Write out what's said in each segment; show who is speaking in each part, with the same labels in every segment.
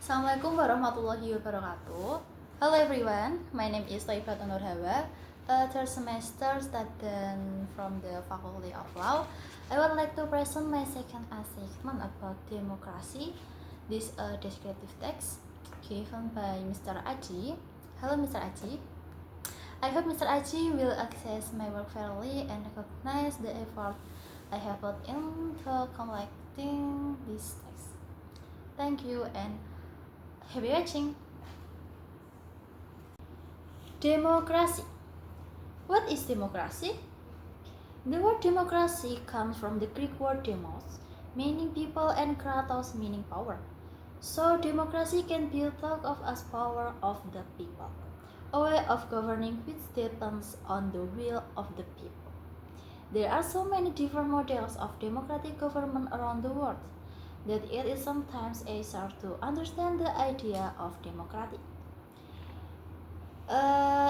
Speaker 1: Assalamualaikum warahmatullahi wabarakatuh. Hello everyone, my name is Taifatun Nurhawa, a third semester student from the Faculty of Law. I would like to present my second assessment about democracy. This descriptive text given by Mr. Aji. Hello Mr. Aji. I hope Mr. Aji will access my work fairly and recognize the effort I have put into collecting this text. Thank you and happy watching. Democracy. What is democracy? The word democracy comes from the Greek word demos, meaning people, and kratos, meaning power. So democracy can be thought of as power of the people, a way of governing which depends on the will of the people. There are so many different models of democratic government around the world that it is sometimes easier to understand the idea of democracy.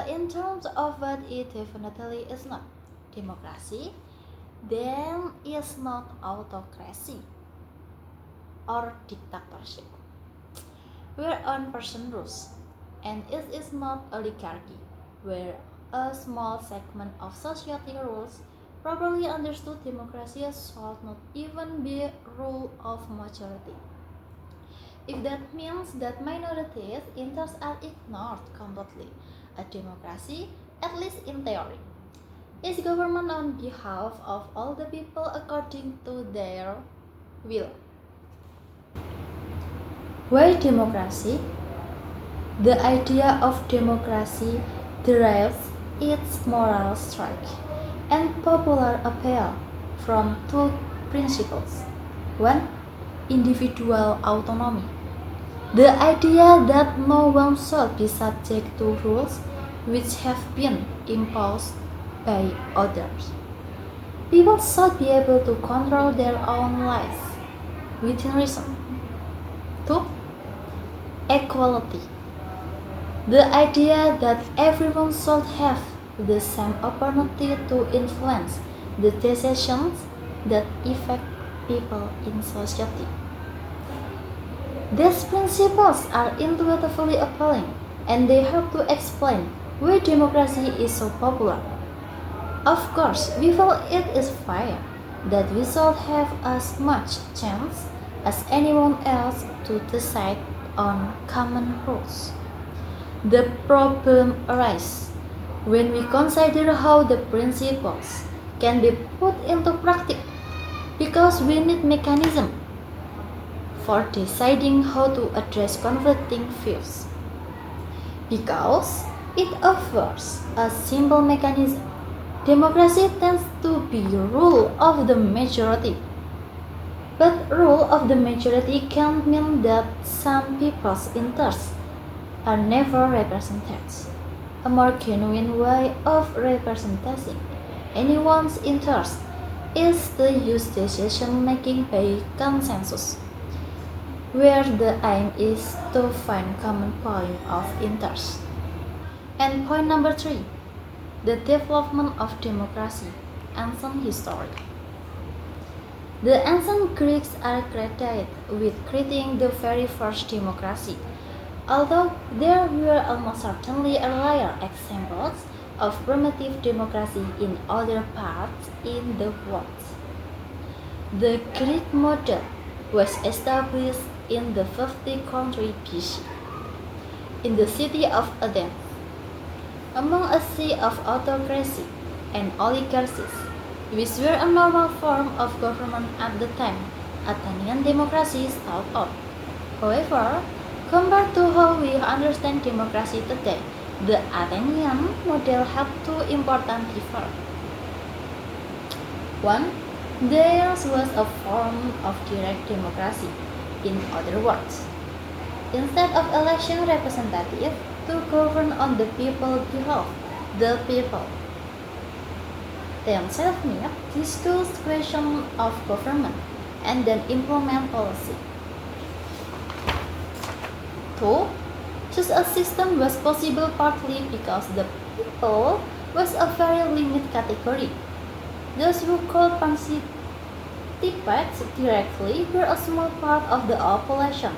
Speaker 1: In terms of what it definitely is not, democracy then is not autocracy or dictatorship, where one person rules, and it is not oligarchy, where a small segment of society rules. Properly understood, democracy should not even be rule of majority. If that means that minorities' interests are ignored completely, a democracy, at least in theory, is government on behalf of all the people according to their will. Why democracy? The idea of democracy derives its moral strength and popular appeal from two principles. One, individual autonomy. The idea that no one should be subject to rules which have been imposed by others. People should be able to control their own lives within reason. Two, equality. The idea that everyone should have the same opportunity to influence the decisions that affect people in society. These principles are intuitively appealing, and they help to explain why democracy is so popular. Of course, we feel it is fair that we should have as much chance as anyone else to decide on common rules. The problem arises when we consider how the principles can be put into practice, because we need mechanism for deciding how to address conflicting views. Because it offers a simple mechanism, democracy tends to be rule of the majority. But rule of the majority can mean that some people's interests are never represented. A more genuine way of representing anyone's interest is to use decision making by consensus, where the aim is to find common point of interest. And point number 3, the development of democracy, ancient history. The ancient Greeks are credited with creating the very first democracy, although there were almost certainly earlier examples of primitive democracy in other parts in the world. The Greek model was established in the 50th century BC in the city of Athens. Among a sea of autocracy and oligarchies, which were a normal form of government at the time, Athenian democracy started out. However, compared to how we understand democracy today, the Athenian model had two important differences. One, there was a form of direct democracy. In other words, instead of election representatives to govern on the people's behalf, the people themselves meet, discuss questions of government, and then implement policy. 2. Such a system was possible partly because the people was a very limited category. Those who could participate directly were a small part of the population,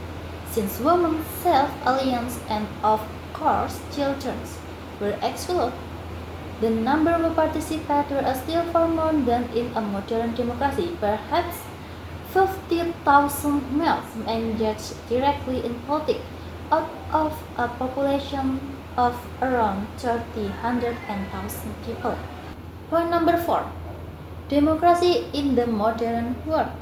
Speaker 1: since women, self-aliens, and of course children were excluded. The number of participants were still far more than in a modern democracy, perhaps 50,000 males engaged directly in politics out of a population of around 300,000 people. Point number 4. Democracy in the modern world.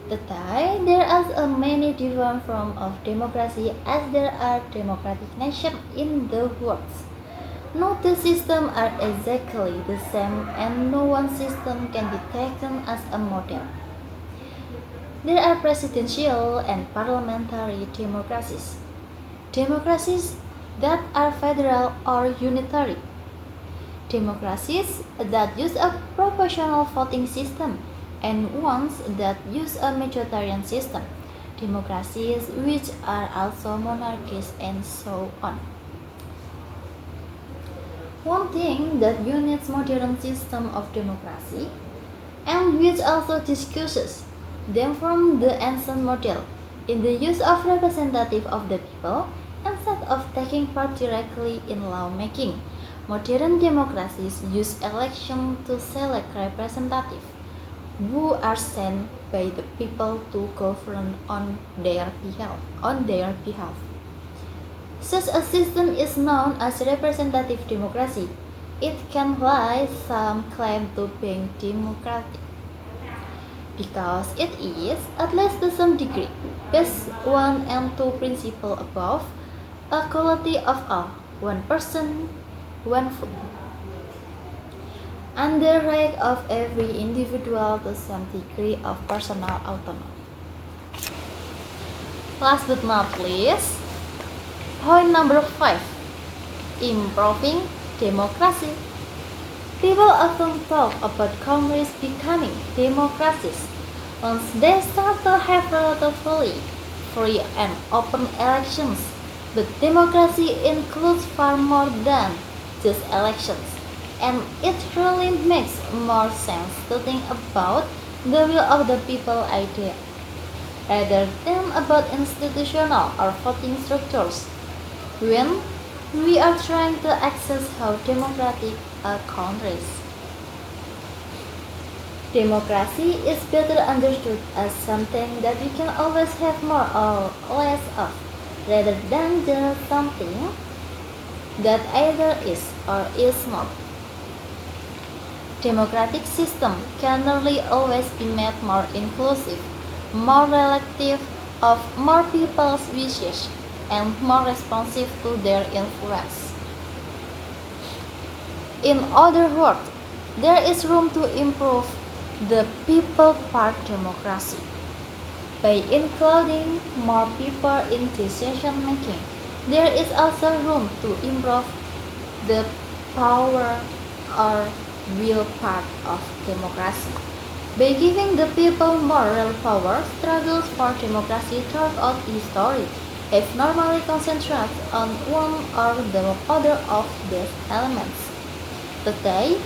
Speaker 1: Today, there are many different forms of democracy as there are democratic nations in the world. No two systems are exactly the same and no one system can be taken as a model. There are presidential and parliamentary democracies. Democracies that are federal or unitary. Democracies that use a proportional voting system and ones that use a majoritarian system. Democracies which are also monarchies and so on. One thing that unites modern system of democracy and which also discusses them from the ancient model in the use of representative of the people instead of taking part directly in lawmaking. Modern democracies use election to select representatives who are sent by the people to govern on their behalf. Such a system is known as representative democracy. It can lay some claim to being democratic because it is, at least to some degree, based one and two principles above, equality of all, one person, one vote, and the right of every individual to some degree of personal autonomy. Last but not least, point number 5. Improving democracy. People often talk about countries becoming democracies once they start to have relatively free and open elections. But democracy includes far more than just elections, and it really makes more sense to think about the will of the people idea rather than about institutional or voting structures when we are trying to access how democratic a country is. Democracy is better understood as something that we can always have more or less of, rather than just something that either is or is not. Democratic system can really always be made more inclusive, more relative of more people's wishes, and more responsive to their influence. In other words, there is room to improve the people part democracy by including more people in decision making. There is also room to improve the power or will part of democracy. By giving the people more real power, struggles for democracy throughout history have normally concentrated on one or the other of these elements. Today,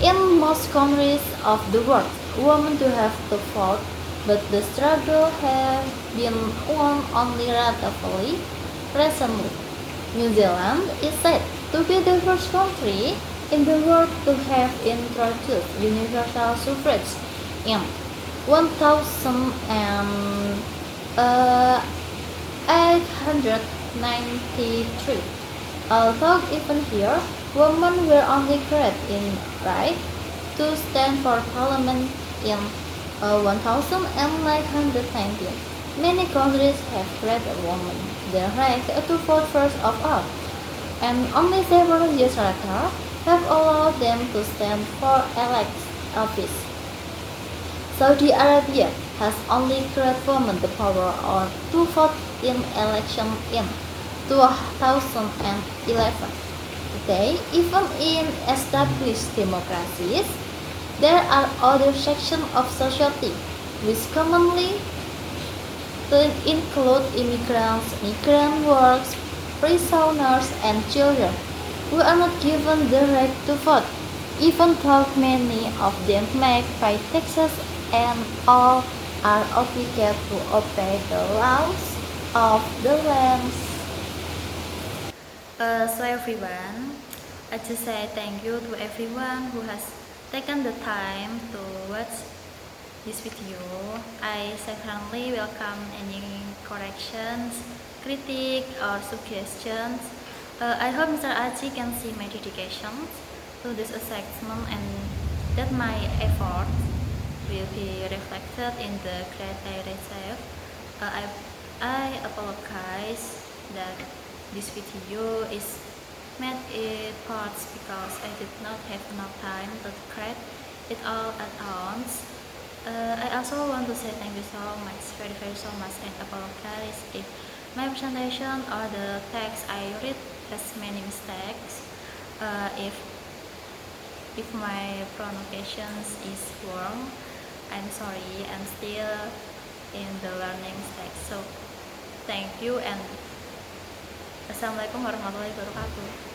Speaker 1: in most countries of the world, women do have to vote, but the struggle has been won only relatively recently. New Zealand is said to be the first country in the world to have introduced universal suffrage in 1893. Although even here, women were only granted in right to stand for parliament in 1919. Many countries have granted women the right to vote first of all, and only several years later have allowed them to stand for elect office. Saudi Arabia has only granted women the power to vote in election in 2011. Today, even in established democracies, there are other sections of society which commonly include immigrants, migrant workers, prisoners, and children who are not given the right to vote, even though many of them make pay taxes and all are obligated to obey the laws. of the lens.
Speaker 2: So everyone, I just say thank you to everyone who has taken the time to watch this video. I secondly welcome any corrections, critique or suggestions. I hope Mr. Aji can see my dedication to this assessment and that my efforts will be reflected in the criteria itself. I apologize that this video is made in parts because I did not have enough time to create it all at once. I also want to say thank you so much, very so much, and apologize if my presentation or the text I read has many mistakes. If my pronunciations is wrong, I'm sorry. I'm still in the learning stage. So thank you and assalamualaikum warahmatullahi wabarakatuh.